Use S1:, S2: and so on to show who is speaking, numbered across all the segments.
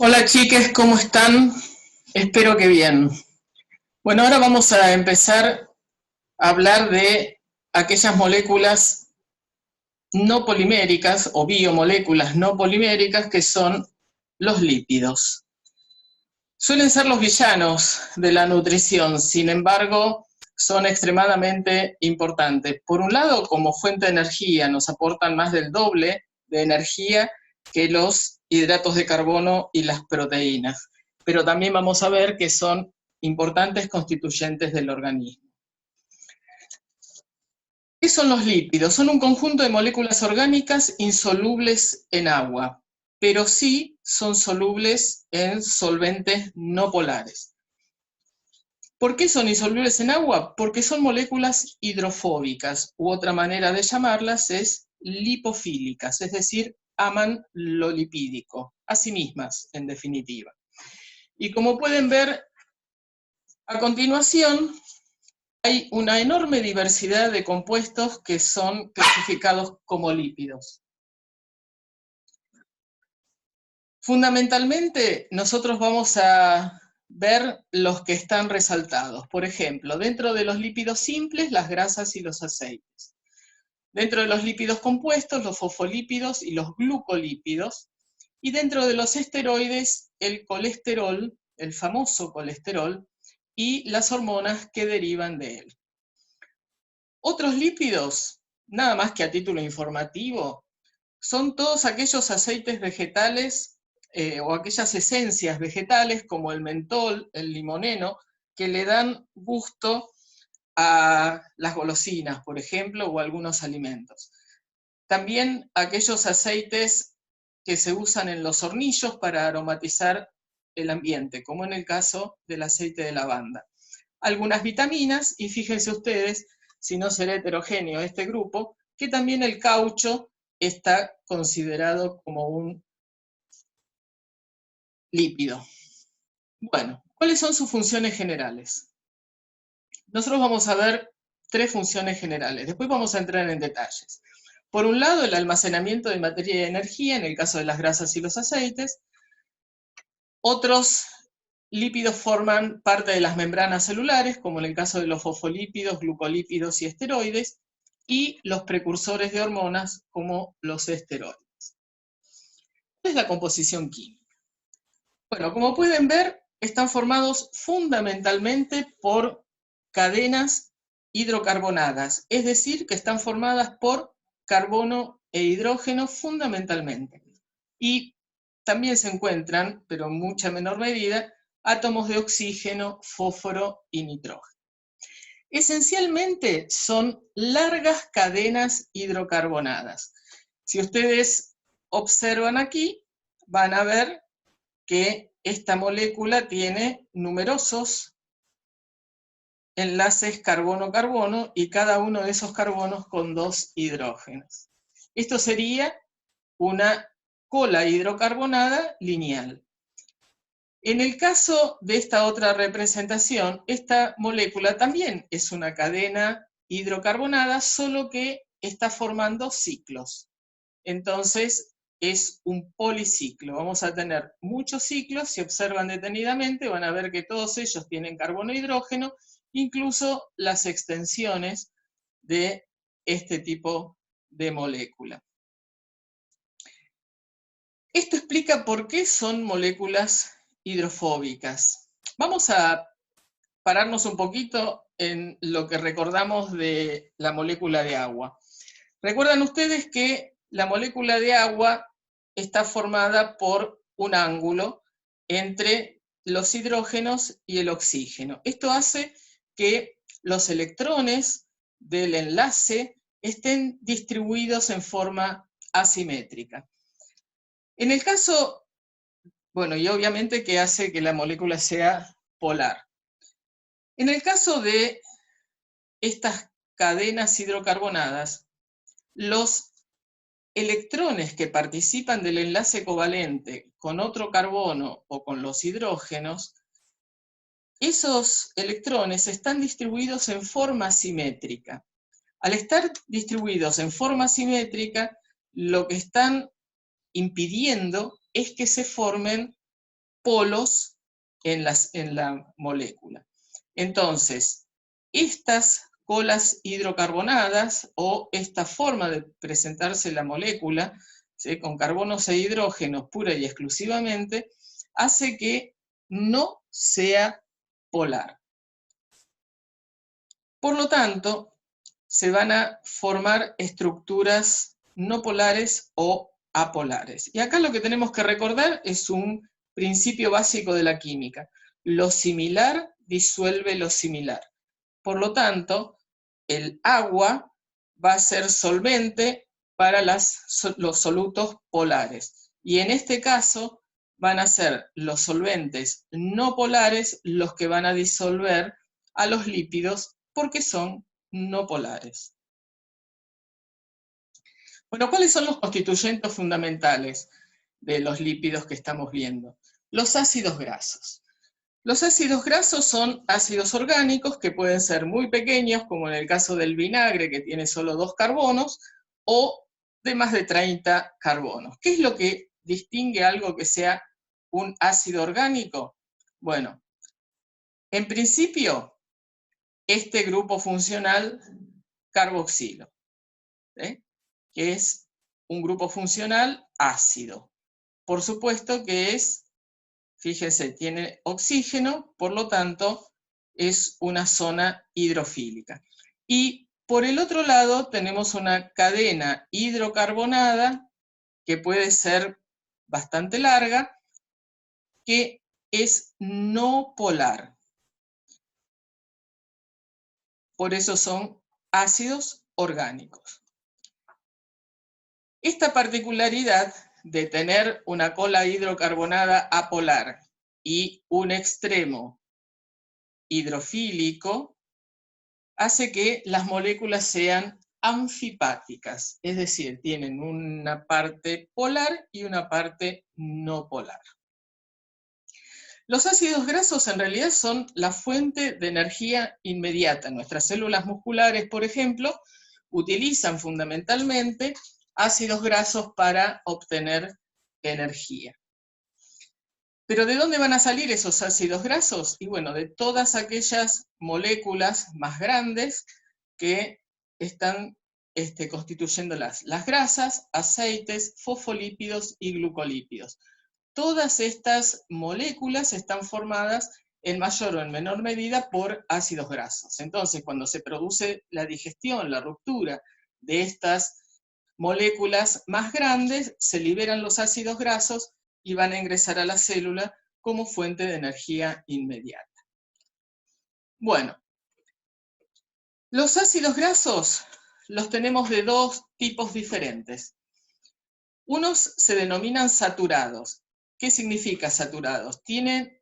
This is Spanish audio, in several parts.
S1: Hola chiques, ¿cómo están? Espero que bien. Bueno, ahora vamos a empezar a hablar de aquellas moléculas no poliméricas o biomoléculas no poliméricas que son los lípidos. Suelen ser los villanos de la nutrición, sin embargo, son extremadamente importantes. Por un lado, como fuente de energía, nos aportan más del doble de energía que los hidratos de carbono y las proteínas. Pero también vamos a ver que son importantes constituyentes del organismo. ¿Qué son los lípidos? Son un conjunto de moléculas orgánicas insolubles en agua, pero sí son solubles en solventes no polares. ¿Por qué son insolubles en agua? Porque son moléculas hidrofóbicas, u otra manera de llamarlas es lipofílicas, es decir, aman lo lipídico, a sí mismas, en definitiva. Y como pueden ver a continuación, hay una enorme diversidad de compuestos que son clasificados como lípidos. Fundamentalmente, nosotros vamos a ver los que están resaltados. Por ejemplo, dentro de los lípidos simples, las grasas y los aceites. Dentro de los lípidos compuestos, los fosfolípidos y los glucolípidos. Y dentro de los esteroides, el colesterol, el famoso colesterol, y las hormonas que derivan de él. Otros lípidos, nada más que a título informativo, son todos aquellos aceites vegetales o aquellas esencias vegetales como el mentol, el limoneno, que le dan gusto a las golosinas, por ejemplo, o a algunos alimentos. También aquellos aceites que se usan en los hornillos para aromatizar el ambiente, como en el caso del aceite de lavanda. Algunas vitaminas, y fíjense ustedes, si no será heterogéneo este grupo, que también el caucho está considerado como un lípido. Bueno, ¿cuáles son sus funciones generales? Nosotros vamos a ver tres funciones generales, después vamos a entrar en detalles. Por un lado, el almacenamiento de materia y energía, en el caso de las grasas y los aceites. Otros lípidos forman parte de las membranas celulares, como en el caso de los fosfolípidos, glucolípidos y esteroides, y los precursores de hormonas, como los esteroides. ¿Cuál es la composición química? Bueno, como pueden ver, están formados fundamentalmente por cadenas hidrocarbonadas, es decir, que están formadas por carbono e hidrógeno fundamentalmente. Y también se encuentran, pero en mucha menor medida, átomos de oxígeno, fósforo y nitrógeno. Esencialmente son largas cadenas hidrocarbonadas. Si ustedes observan aquí, van a ver que esta molécula tiene numerosos enlaces carbono-carbono y cada uno de esos carbonos con dos hidrógenos. Esto sería una cola hidrocarbonada lineal. En el caso de esta otra representación, esta molécula también es una cadena hidrocarbonada, solo que está formando ciclos. Entonces, es un policiclo. Vamos a tener muchos ciclos, si observan detenidamente van a ver que todos ellos tienen carbono e hidrógeno, incluso las extensiones de este tipo de molécula. Esto explica por qué son moléculas hidrofóbicas. Vamos a pararnos un poquito en lo que recordamos de la molécula de agua. Recuerdan ustedes que la molécula de agua está formada por un ángulo entre los hidrógenos y el oxígeno. Esto hace que los electrones del enlace estén distribuidos en forma asimétrica. En el caso, bueno, y obviamente que hace que la molécula sea polar. En el caso de estas cadenas hidrocarbonadas, los electrones que participan del enlace covalente con otro carbono o con los hidrógenos, esos electrones están distribuidos en forma simétrica. Al estar distribuidos en forma simétrica, lo que están impidiendo es que se formen polos en la molécula. Entonces, estas colas hidrocarbonadas o esta forma de presentarse la molécula, ¿sí?, con carbonos e hidrógenos pura y exclusivamente, hace que no sea polar. Por lo tanto, se van a formar estructuras no polares o apolares. Y acá lo que tenemos que recordar es un principio básico de la química. Lo similar disuelve lo similar. Por lo tanto, el agua va a ser solvente para los solutos polares. Y en este caso van a ser los solventes no polares los que van a disolver a los lípidos porque son no polares. Bueno, ¿cuáles son los constituyentes fundamentales de los lípidos que estamos viendo? Los ácidos grasos. Los ácidos grasos son ácidos orgánicos que pueden ser muy pequeños, como en el caso del vinagre, que tiene solo 2 carbonos, o de más de 30 carbonos. ¿Qué es lo que distingue algo que sea un ácido orgánico? Bueno, en principio, este grupo funcional carboxilo, ¿sí?, que es un grupo funcional ácido. Por supuesto que es, fíjense, tiene oxígeno, por lo tanto, es una zona hidrofílica. Y por el otro lado tenemos una cadena hidrocarbonada, que puede ser bastante larga, que es no polar. Por eso son ácidos orgánicos. Esta particularidad de tener una cola hidrocarbonada apolar y un extremo hidrofílico hace que las moléculas sean anfipáticas, es decir, tienen una parte polar y una parte no polar. Los ácidos grasos en realidad son la fuente de energía inmediata. Nuestras células musculares, por ejemplo, utilizan fundamentalmente ácidos grasos para obtener energía. ¿Pero de dónde van a salir esos ácidos grasos? Y bueno, de todas aquellas moléculas más grandes que están constituyendo las grasas, aceites, fosfolípidos y glucolípidos. Todas estas moléculas están formadas en mayor o en menor medida por ácidos grasos. Entonces, cuando se produce la digestión, la ruptura de estas moléculas más grandes, se liberan los ácidos grasos y van a ingresar a la célula como fuente de energía inmediata. Bueno, los ácidos grasos los tenemos de 2 tipos diferentes. Unos se denominan saturados. ¿Qué significa saturados? Tienen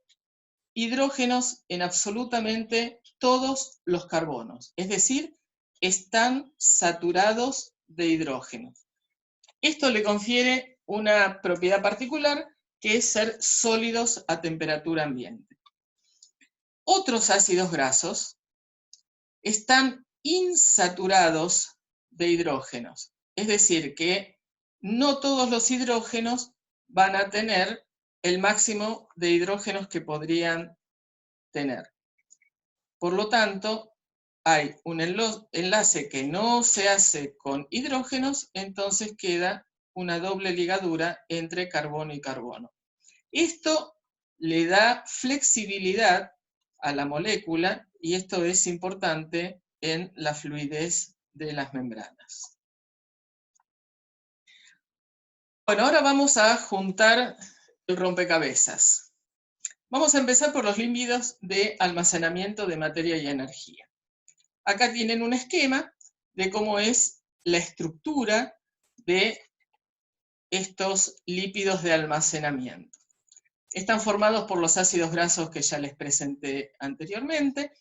S1: hidrógenos en absolutamente todos los carbonos, es decir, están saturados de hidrógenos. Esto le confiere una propiedad particular, que es ser sólidos a temperatura ambiente. Otros ácidos grasos están insaturados de hidrógenos, es decir, que no todos los hidrógenos van a tener el máximo de hidrógenos que podrían tener. Por lo tanto, hay un enlace que no se hace con hidrógenos, entonces queda una doble ligadura entre carbono y carbono. Esto le da flexibilidad a la molécula y esto es importante en la fluidez de las membranas. Bueno, ahora vamos a juntar el rompecabezas. Vamos a empezar por los lípidos de almacenamiento de materia y energía. Acá tienen un esquema de cómo es la estructura de estos lípidos de almacenamiento. Están formados por los ácidos grasos que ya les presenté anteriormente,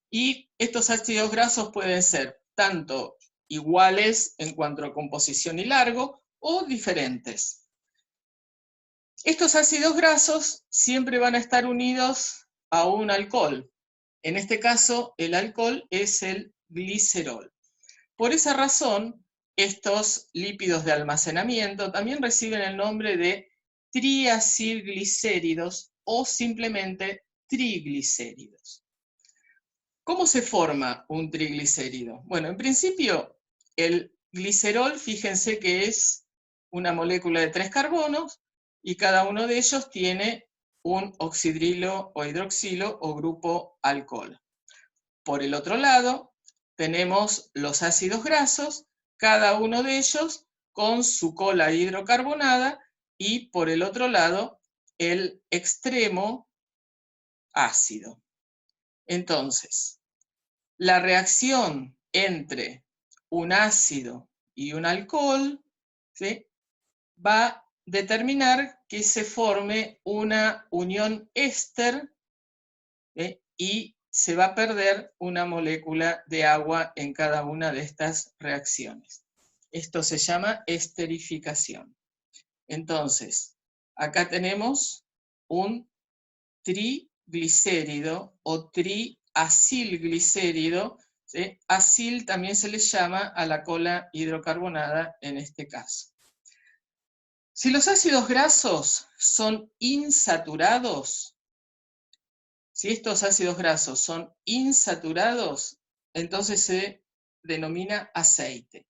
S1: y estos ácidos grasos pueden ser tanto iguales en cuanto a composición y largo, o diferentes. Estos ácidos grasos siempre van a estar unidos a un alcohol. En este caso, el alcohol es el glicerol. Por esa razón, estos lípidos de almacenamiento también reciben el nombre de triacilglicéridos o simplemente triglicéridos. ¿Cómo se forma un triglicérido? Bueno, en principio, el glicerol, fíjense que es una molécula de 3 carbonos, y cada uno de ellos tiene un oxidrilo o hidroxilo o grupo alcohol. Por el otro lado, tenemos los ácidos grasos, cada uno de ellos con su cola hidrocarbonada, y por el otro lado, el extremo ácido. Entonces, la reacción entre un ácido y un alcohol, ¿sí?, va a determinar que se forme una unión éster, ¿sí?, y se va a perder una molécula de agua en cada una de estas reacciones. Esto se llama esterificación. Entonces, acá tenemos un triglicérido o triacilglicérido, ¿sí? Acil también se le llama a la cola hidrocarbonada en este caso. Si los ácidos grasos son insaturados, si estos ácidos grasos son insaturados, entonces se denomina aceite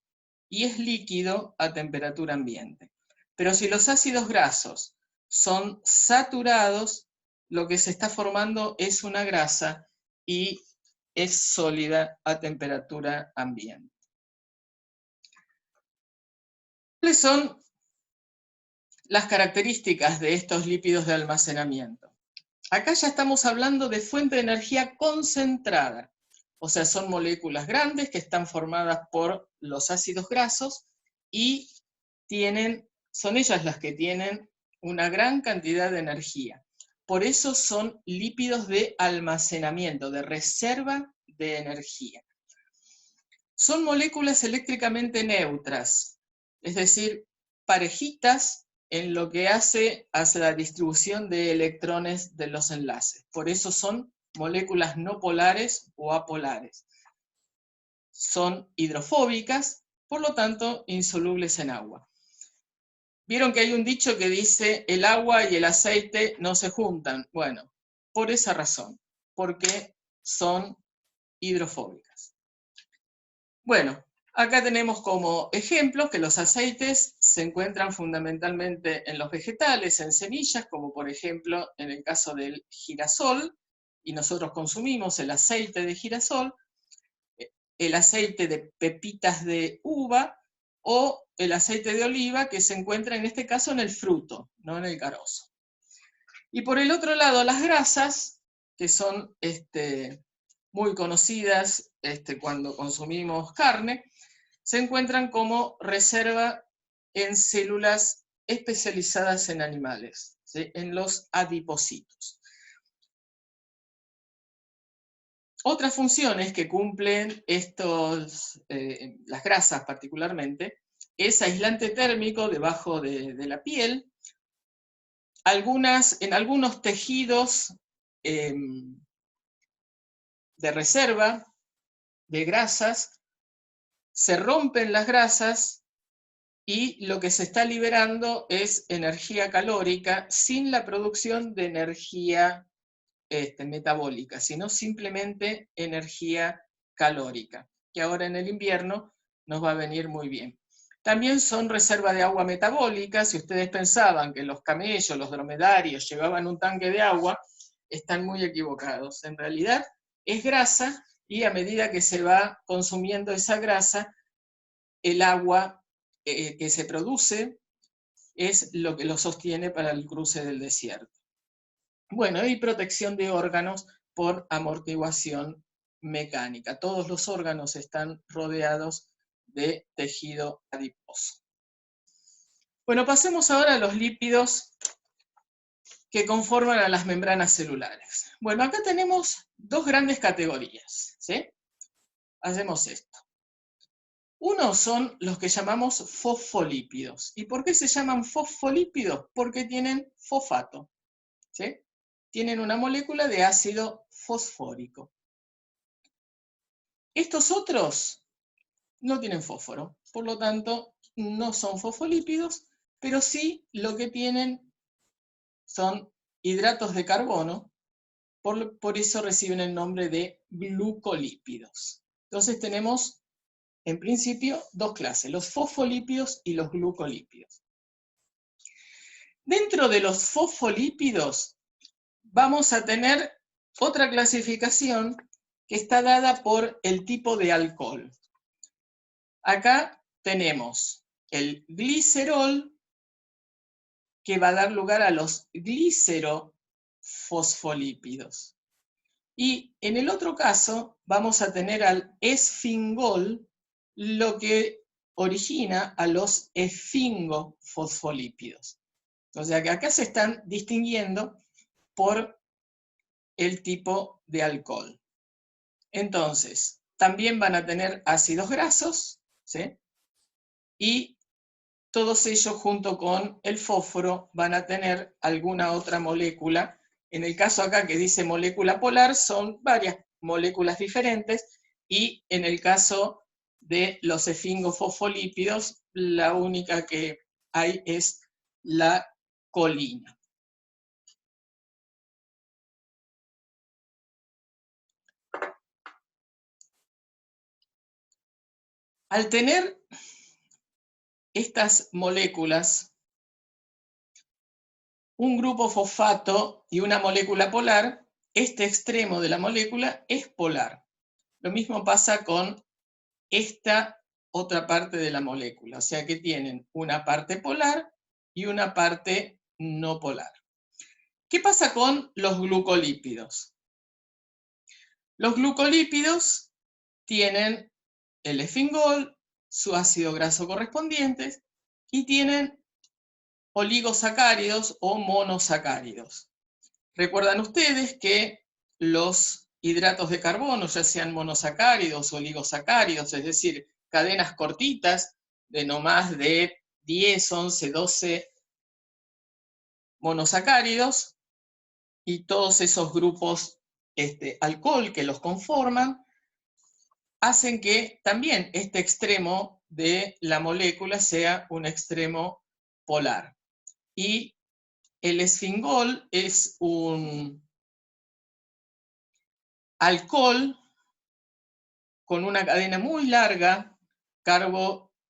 S1: y es líquido a temperatura ambiente. Pero si los ácidos grasos son saturados, lo que se está formando es una grasa y es sólida a temperatura ambiente. ¿Cuáles son las características de estos lípidos de almacenamiento? Acá ya estamos hablando de fuente de energía concentrada, o sea, son moléculas grandes que están formadas por los ácidos grasos y son ellas las que tienen una gran cantidad de energía. Por eso son lípidos de almacenamiento, de reserva de energía. Son moléculas eléctricamente neutras, es decir, parejitas en lo que hace hacia la distribución de electrones de los enlaces. Por eso son moléculas no polares o apolares. Son hidrofóbicas, por lo tanto, insolubles en agua. Vieron que hay un dicho que dice, el agua y el aceite no se juntan. Bueno, por esa razón, porque son hidrofóbicas. Bueno, acá tenemos como ejemplos que los aceites se encuentran fundamentalmente en los vegetales, en semillas, como por ejemplo en el caso del girasol, y nosotros consumimos el aceite de girasol, el aceite de pepitas de uva o el aceite de oliva, que se encuentra en este caso en el fruto, no en el carozo. Y por el otro lado, las grasas, que son muy conocidas cuando consumimos carne, se encuentran como reserva en células especializadas en animales, ¿sí?, en los adipocitos. Otras funciones que cumplen las grasas particularmente, es aislante térmico debajo de la piel. En algunos tejidos de reserva de grasas, se rompen las grasas y lo que se está liberando es energía calórica sin la producción de energía metabólica, sino simplemente energía calórica, que ahora en el invierno nos va a venir muy bien. También son reserva de agua metabólica. Si ustedes pensaban que los camellos, los dromedarios llevaban un tanque de agua, están muy equivocados. En realidad es grasa y a medida que se va consumiendo esa grasa, el agua que se produce es lo que lo sostiene para el cruce del desierto. Bueno, y protección de órganos por amortiguación mecánica. Todos los órganos están rodeados de tejido adiposo. Bueno, pasemos ahora a los lípidos que conforman a las membranas celulares. Bueno, acá tenemos dos grandes categorías, ¿sí? Hacemos esto. Uno son los que llamamos fosfolípidos. ¿Y por qué se llaman fosfolípidos? Porque tienen fosfato, ¿sí? Tienen una molécula de ácido fosfórico. Estos otros no tienen fósforo, por lo tanto no son fosfolípidos, pero sí lo que tienen son hidratos de carbono, por eso reciben el nombre de glucolípidos. Entonces tenemos, en principio, dos clases, los fosfolípidos y los glucolípidos. Dentro de los fosfolípidos vamos a tener otra clasificación que está dada por el tipo de alcohol. Acá tenemos el glicerol, que va a dar lugar a los glicerofosfolípidos. Y en el otro caso vamos a tener al esfingol, lo que origina a los esfingofosfolípidos. O sea que acá se están distinguiendo por el tipo de alcohol. Entonces, también van a tener ácidos grasos, ¿sí? Y todos ellos junto con el fósforo van a tener alguna otra molécula. En el caso acá que dice molécula polar, son varias moléculas diferentes, y en el caso de los esfingofosfolípidos, la única que hay es la colina. Al tener estas moléculas, un grupo fosfato y una molécula polar, este extremo de la molécula es polar. Lo mismo pasa con esta otra parte de la molécula, o sea que tienen una parte polar y una parte no polar. ¿Qué pasa con los glucolípidos? Los glucolípidos tienen el esfingol, su ácido graso correspondiente, y tienen oligosacáridos o monosacáridos. Recuerdan ustedes que los hidratos de carbono, ya sean monosacáridos o oligosacáridos, es decir, cadenas cortitas de no más de 10, 11, 12 monosacáridos, y todos esos grupos alcohol que los conforman, hacen que también este extremo de la molécula sea un extremo polar. Y el esfingol es un alcohol con una cadena muy larga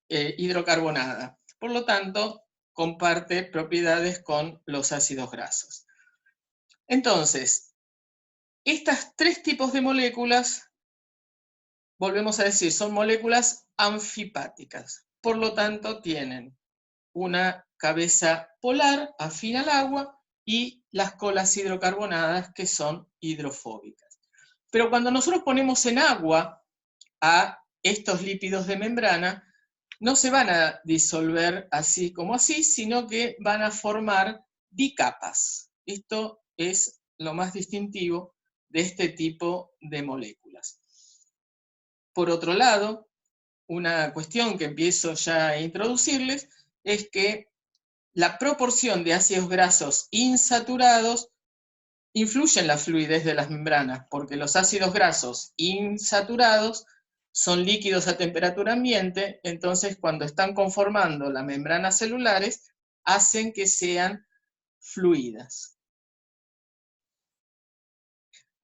S1: hidrocarbonada. Por lo tanto, comparte propiedades con los ácidos grasos. Entonces, estos tres tipos de moléculas, volvemos a decir, son moléculas anfipáticas. Por lo tanto, tienen una cabeza polar afín al agua y las colas hidrocarbonadas que son hidrofóbicas. Pero cuando nosotros ponemos en agua a estos lípidos de membrana, no se van a disolver así como así, sino que van a formar bicapas. Esto es lo más distintivo de este tipo de moléculas. Por otro lado, una cuestión que empiezo ya a introducirles es que la proporción de ácidos grasos insaturados influye en la fluidez de las membranas, porque los ácidos grasos insaturados son líquidos a temperatura ambiente, entonces cuando están conformando las membranas celulares, hacen que sean fluidas.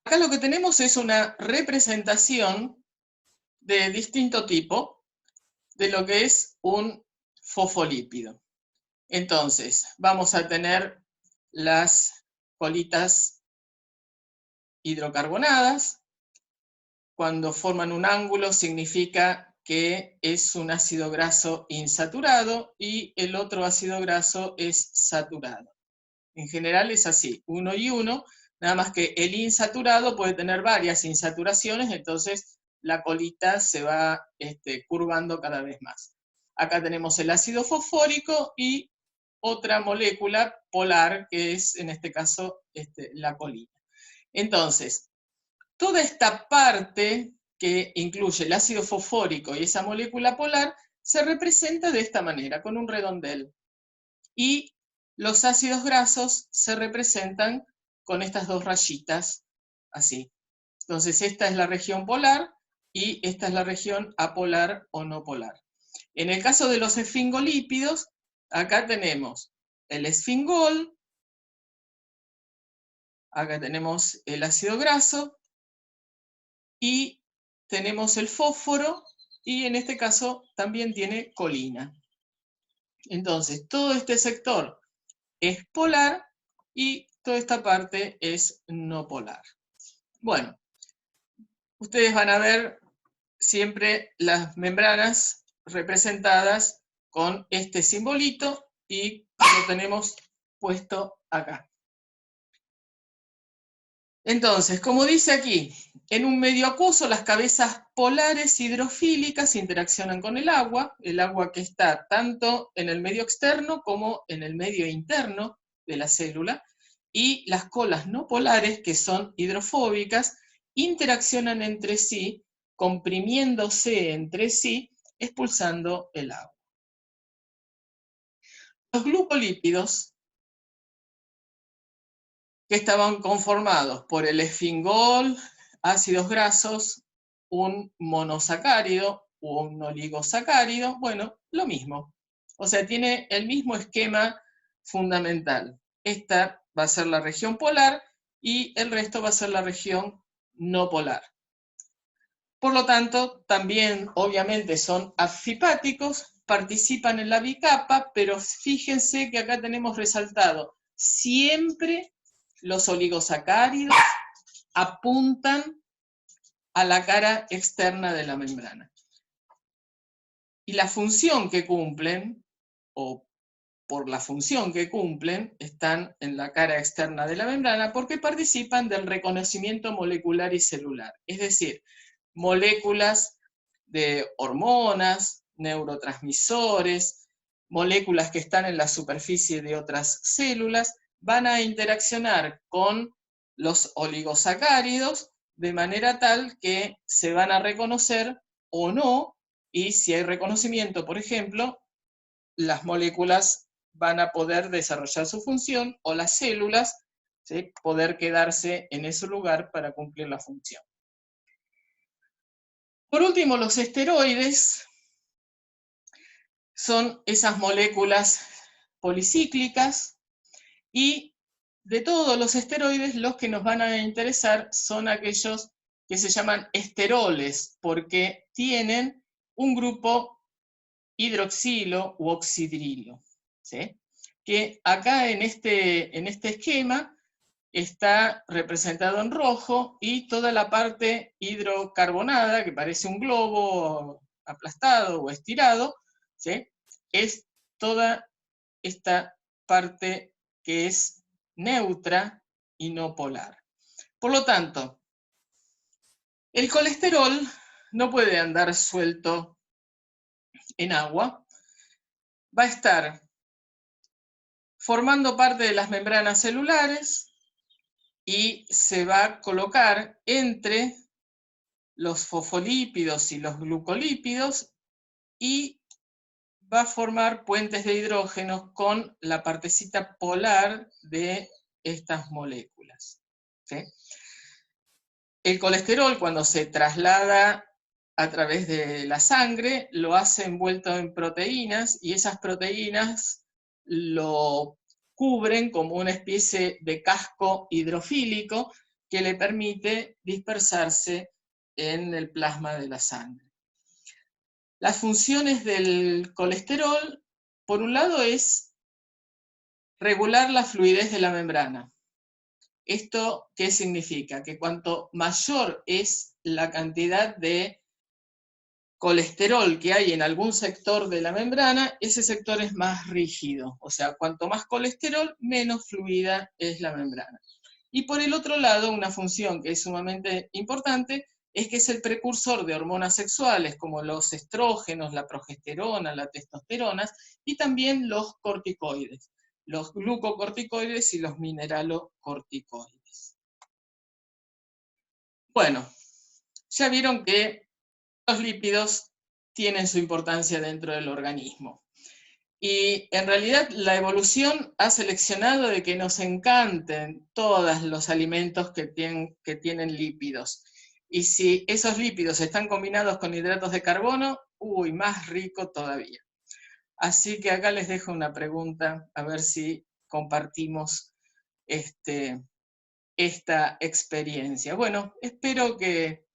S1: Acá lo que tenemos es una representación de distinto tipo de lo que es un fosfolípido. Entonces, vamos a tener las colitas hidrocarbonadas. Cuando forman un ángulo significa que es un ácido graso insaturado y el otro ácido graso es saturado. En general es así, 1 y 1, nada más que el insaturado puede tener varias insaturaciones, entonces la colita se va curvando cada vez más. Acá tenemos el ácido fosfórico y otra molécula polar, que es en este caso la colina. Entonces, toda esta parte que incluye el ácido fosfórico y esa molécula polar se representa de esta manera, con un redondel. Y los ácidos grasos se representan con estas dos rayitas, así. Entonces esta es la región polar y esta es la región apolar o no polar. En el caso de los esfingolípidos, acá tenemos el esfingol, Acá tenemos el ácido graso y tenemos el fósforo y en este caso también tiene colina. Entonces, todo este sector es polar y toda esta parte es no polar. Bueno, ustedes van a ver siempre las membranas representadas con este simbolito y lo tenemos puesto acá. Entonces, como dice aquí, en un medio acuoso las cabezas polares hidrofílicas interaccionan con el agua que está tanto en el medio externo como en el medio interno de la célula, y las colas no polares, que son hidrofóbicas, interaccionan entre sí, comprimiéndose entre sí, expulsando el agua. Los glucolípidos, que estaban conformados por el esfingol, ácidos grasos, un monosacárido o un oligosacárido, bueno, lo mismo. O sea, tiene el mismo esquema fundamental. Esta va a ser la región polar y el resto va a ser la región no polar. Por lo tanto, también obviamente son afipáticos, participan en la bicapa, pero fíjense que acá tenemos resaltado siempre los oligosacáridos apuntan a la cara externa de la membrana. Y la función que cumplen, o por la función que cumplen, están en la cara externa de la membrana porque participan del reconocimiento molecular y celular. Es decir, moléculas de hormonas, neurotransmisores, moléculas que están en la superficie de otras células, van a interaccionar con los oligosacáridos de manera tal que se van a reconocer o no, y si hay reconocimiento, por ejemplo, las moléculas van a poder desarrollar su función o las células, ¿sí?, poder quedarse en ese lugar para cumplir la función. Por último, los esteroides son esas moléculas policíclicas y de todos los esteroides los que nos van a interesar son aquellos que se llaman esteroles porque tienen un grupo hidroxilo u oxidrilo, ¿sí?, que acá en este esquema está representado en rojo y toda la parte hidrocarbonada, que parece un globo aplastado o estirado, ¿sí?, es toda esta parte que es neutra y no polar. Por lo tanto, el colesterol no puede andar suelto en agua, va a estar formando parte de las membranas celulares y se va a colocar entre los fosfolípidos y los glucolípidos y va a formar puentes de hidrógeno con la partecita polar de estas moléculas, ¿sí? El colesterol, cuando se traslada a través de la sangre, lo hace envuelto en proteínas y esas proteínas lo cubren como una especie de casco hidrofílico que le permite dispersarse en el plasma de la sangre. Las funciones del colesterol, por un lado, es regular la fluidez de la membrana. ¿Esto qué significa? Que cuanto mayor es la cantidad de colesterol que hay en algún sector de la membrana, ese sector es más rígido. O sea, cuanto más colesterol, menos fluida es la membrana. Y por el otro lado, una función que es sumamente importante es que es el precursor de hormonas sexuales como los estrógenos, la progesterona, la testosterona y también los corticoides, los glucocorticoides y los mineralocorticoides. Bueno, ya vieron que los lípidos tienen su importancia dentro del organismo. Y en realidad la evolución ha seleccionado de que nos encanten todos los alimentos que tienen lípidos. Y si esos lípidos están combinados con hidratos de carbono, uy, más rico todavía. Así que acá les dejo una pregunta, a ver si compartimos esta experiencia. Bueno, espero que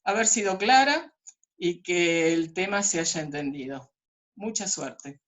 S1: haber sido clara y que el tema se haya entendido. Mucha suerte.